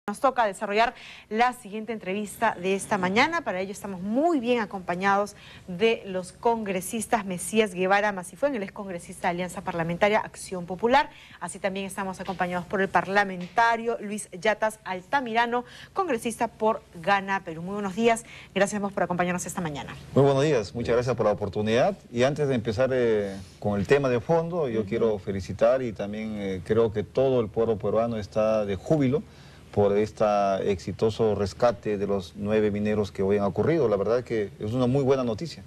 Nos toca desarrollar la siguiente entrevista de esta mañana. Para ello estamos muy bien acompañados de los congresistas Mesías Guevara Masifuen, el ex congresista de Alianza Parlamentaria Acción Popular. Así también estamos acompañados por el parlamentario Luis Yatas Altamirano, congresista por Gana Perú. Muy buenos días, gracias por acompañarnos esta mañana. Muy buenos días, muchas gracias por la oportunidad. Y antes de empezar con el tema de fondo, yo quiero felicitar y también creo que todo el pueblo peruano está de júbilo por este exitoso rescate de los 9 mineros que hoy han ocurrido. La verdad que es una muy buena noticia.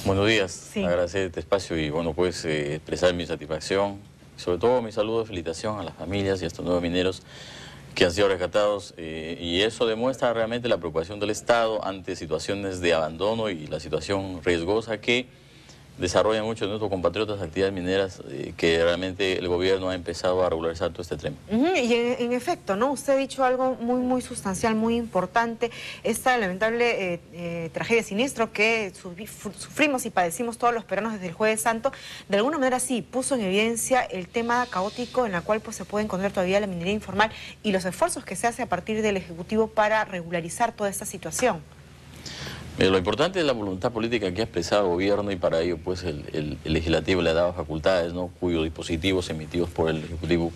Buenos días, sí. Agradecer este espacio y bueno, pues expresar mi satisfacción, sobre todo mi saludo de felicitación a las familias y a estos 9 mineros que han sido rescatados y eso demuestra realmente la preocupación del Estado ante situaciones de abandono y la situación riesgosa que desarrollan muchos de nuestros compatriotas actividades mineras que realmente el gobierno ha empezado a regularizar todo este tema. Y en efecto, ¿no? Usted ha dicho algo muy sustancial, muy importante, esta lamentable tragedia siniestro que sufrimos y padecimos todos los peruanos desde el Jueves Santo, de alguna manera sí puso en evidencia el tema caótico en el cual pues, se puede encontrar todavía la minería informal y los esfuerzos que se hace a partir del Ejecutivo para regularizar toda esta situación. Lo importante es la voluntad política que ha expresado el gobierno y para ello pues el legislativo le ha dado facultades, ¿no? Cuyos dispositivos emitidos por el ejecutivo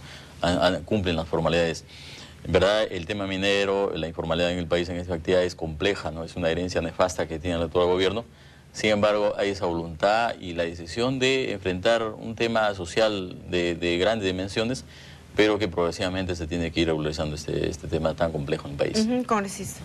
cumplen las formalidades. En verdad el tema minero, la informalidad en el país en esta actividad es compleja, ¿no? Es una herencia nefasta que tiene el actual gobierno. Sin embargo hay esa voluntad y la decisión de enfrentar un tema social de grandes dimensiones, pero que progresivamente se tiene que ir regularizando este tema tan complejo en el país. Congresista.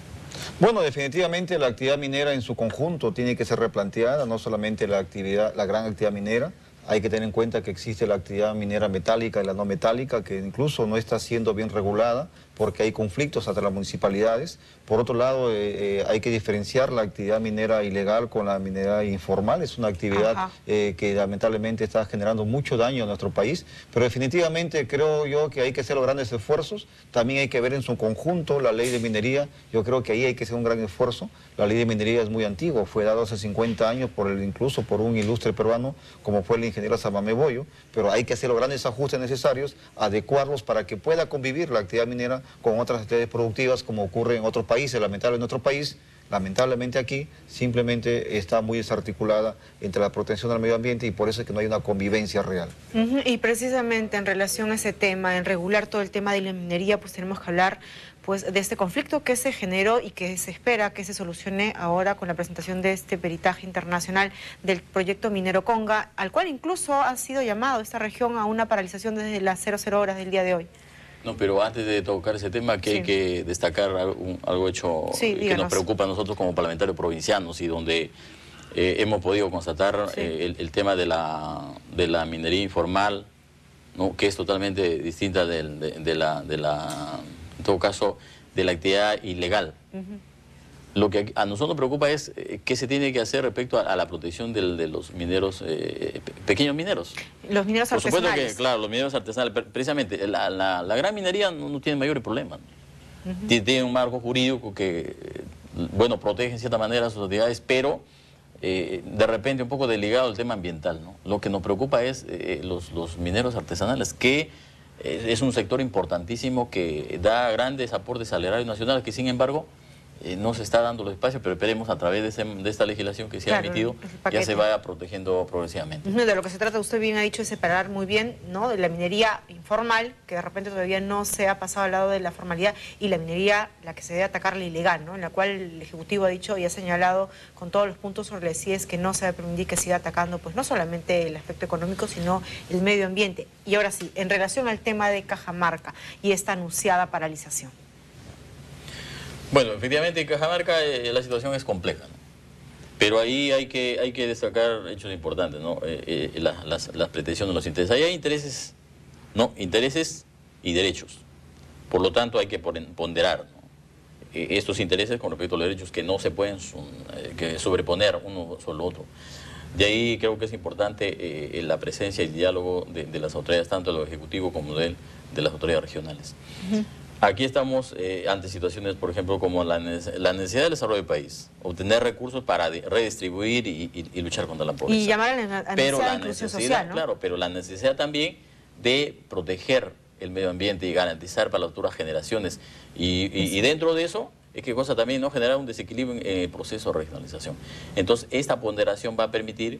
Bueno, definitivamente la actividad minera en su conjunto tiene que ser replanteada, no solamente la gran actividad minera. Hay que tener en cuenta que existe la actividad minera metálica y la no metálica, que incluso no está siendo bien regulada porque hay conflictos entre las municipalidades. Por otro lado, hay que diferenciar la actividad minera ilegal con la minera informal. Es una actividad que lamentablemente está generando mucho daño a nuestro país, pero definitivamente creo yo que hay que hacer los grandes esfuerzos. También hay que ver en su conjunto la ley de minería. Yo creo que ahí hay que hacer un gran esfuerzo. La ley de minería es muy antigua, fue dada hace 50 años incluso por un ilustre peruano como fue el ingeniero Samamé Bollo, pero hay que hacer los grandes ajustes necesarios, adecuarlos para que pueda convivir la actividad minera con otras actividades productivas como ocurre en otros países. Lamentablemente en nuestro país, lamentablemente aquí, simplemente está muy desarticulada entre la protección del medio ambiente y por eso es que no hay una convivencia real. Y precisamente en relación a ese tema, en regular todo el tema de la minería, pues tenemos que hablar pues, de este conflicto que se generó y que se espera que se solucione ahora con la presentación de este peritaje internacional del proyecto minero Conga, al cual incluso ha sido llamado esta región a una paralización desde las 00 horas del día de hoy. No, pero antes de tocar ese tema, que hay que destacar algo hecho que nos preocupa a nosotros como parlamentarios provincianos y donde hemos podido constatar el tema de la minería informal, ¿no? Que es totalmente distinta en todo caso, de la actividad ilegal. Lo que a nosotros nos preocupa es qué se tiene que hacer respecto a la protección de los mineros, pequeños mineros. Los mineros artesanales. Por supuesto que, claro, los mineros artesanales, precisamente, la gran minería no tiene mayores problemas. Tiene un marco jurídico que, bueno, protege en cierta manera sus actividades, pero de repente un poco desligado el tema ambiental, ¿no? Lo que nos preocupa es los mineros artesanales, que es un sector importantísimo que da grandes aportes al erario nacional, que sin embargo no se está dando los espacios, pero esperemos a través de esta legislación que se ha emitido ya se vaya protegiendo progresivamente. De lo que se trata, usted bien ha dicho, es separar muy bien, ¿no?, de la minería informal, que de repente todavía no se ha pasado al lado de la formalidad, y la minería, la que se debe atacar, la ilegal, ¿no?, en la cual el Ejecutivo ha dicho y ha señalado con todos los puntos sobre las CIES que no se debe permitir que siga atacando, pues no solamente el aspecto económico, sino el medio ambiente. Y ahora sí, en relación al tema de Cajamarca y esta anunciada paralización. Bueno, efectivamente en Cajamarca la situación es compleja, ¿no? Pero ahí hay que destacar hechos importantes, ¿no? Las pretensiones, los intereses. Ahí hay intereses, ¿no? Intereses y derechos. Por lo tanto hay que ponderar, ¿no? Estos intereses con respecto a los derechos que no se pueden sobreponer uno sobre el otro. De ahí creo que es importante la presencia y el diálogo de las autoridades, tanto del Ejecutivo como de las autoridades regionales. Aquí estamos ante situaciones, por ejemplo, como la necesidad del desarrollo del país, obtener recursos para redistribuir y luchar contra la pobreza. Y llamar a la necesidad de inclusión social, ¿no? Claro, pero la necesidad también de proteger el medio ambiente y garantizar para las futuras generaciones. Y dentro de eso, ¿qué cosa también? ¿No? Generar un desequilibrio en el proceso de regionalización. Entonces, esta ponderación va a permitir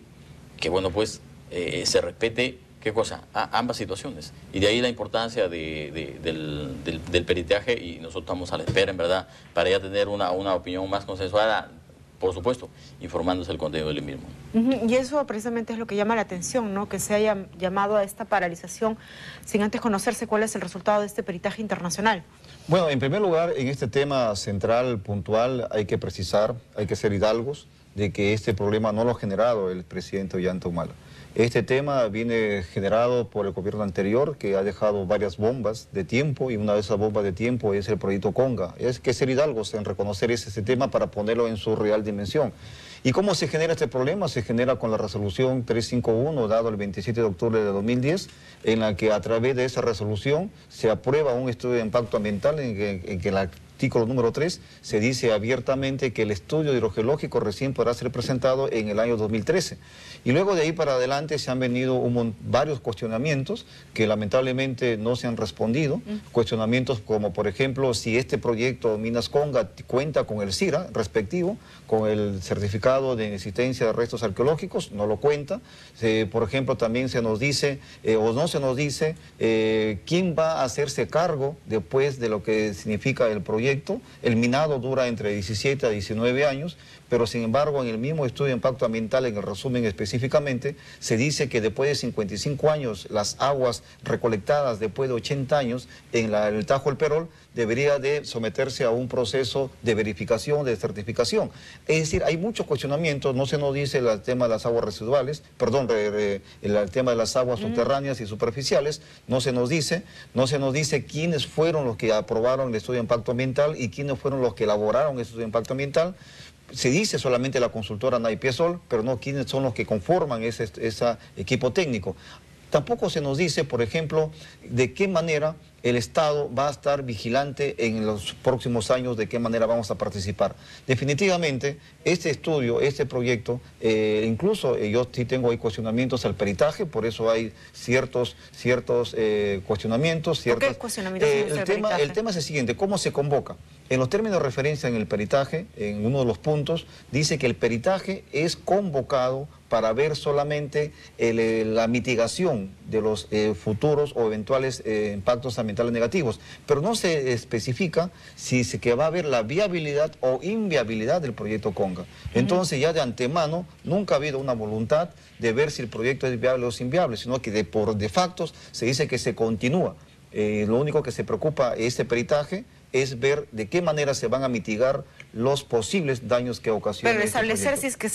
que, bueno, pues se respete, ¿qué cosa? Ambas situaciones. Y de ahí la importancia del peritaje, y nosotros estamos a la espera, en verdad, para ya tener una opinión más consensuada, por supuesto, informándose el contenido del mismo. Y eso precisamente es lo que llama la atención, ¿no? Que se haya llamado a esta paralización sin antes conocerse cuál es el resultado de este peritaje internacional. Bueno, en primer lugar, en este tema central, puntual, hay que precisar, hay que ser hidalgos, de que este problema no lo ha generado el presidente Ollanta Humala. Este tema viene generado por el gobierno anterior, que ha dejado varias bombas de tiempo, y una de esas bombas de tiempo es el proyecto Conga. Es que ser hidalgos en reconocer ese tema para ponerlo en su real dimensión. ¿Y cómo se genera este problema? Se genera con la resolución 351, dado el 27 de octubre de 2010, en la que a través de esa resolución se aprueba un estudio de impacto ambiental en que el artículo número 3 se dice abiertamente que el estudio hidrogeológico recién podrá ser presentado en el año 2013. Y luego de ahí para adelante se han venido varios cuestionamientos que lamentablemente no se han respondido. Cuestionamientos como, por ejemplo, si este proyecto Minas Conga cuenta con el CIRA respectivo, con el certificado de inexistencia de restos arqueológicos, no lo cuenta. Por ejemplo, también se nos dice, o no se nos dice, quién va a hacerse cargo después de lo que significa el proyecto. El minado dura entre 17 a 19 años, pero sin embargo en el mismo estudio de impacto ambiental, en el resumen específicamente, se dice que después de 55 años las aguas recolectadas después de 80 años en el Tajo del Perol debería de someterse a un proceso de verificación, de certificación. Es decir, hay muchos cuestionamientos, no se nos dice el tema de las aguas residuales, perdón, el tema de las aguas subterráneas y superficiales, no se nos dice quiénes fueron los que aprobaron el estudio de impacto ambiental y quiénes fueron los que elaboraron el estudio de impacto ambiental. Se dice solamente la consultora Naipiesol, pero no quiénes son los que conforman ese equipo técnico. Tampoco se nos dice, por ejemplo, de qué manera el Estado va a estar vigilante en los próximos años, de qué manera vamos a participar. Definitivamente, este estudio, este proyecto, incluso yo sí tengo ahí cuestionamientos al peritaje, por eso hay ciertos cuestionamientos. ¿Por qué cuestionamientos en el peritaje? El tema es el siguiente, ¿cómo se convoca? En los términos de referencia en el peritaje, en uno de los puntos, dice que el peritaje es convocado para ver solamente la mitigación de los futuros o eventuales impactos ambientales negativos, pero no se especifica si que va a haber la viabilidad o inviabilidad del proyecto Conga. Entonces ya de antemano nunca ha habido una voluntad de ver si el proyecto es viable o es inviable, sino que por de facto se dice que se continúa. Lo único que se preocupa este peritaje es ver de qué manera se van a mitigar los posibles daños que ocasionan. Pero establecer si es que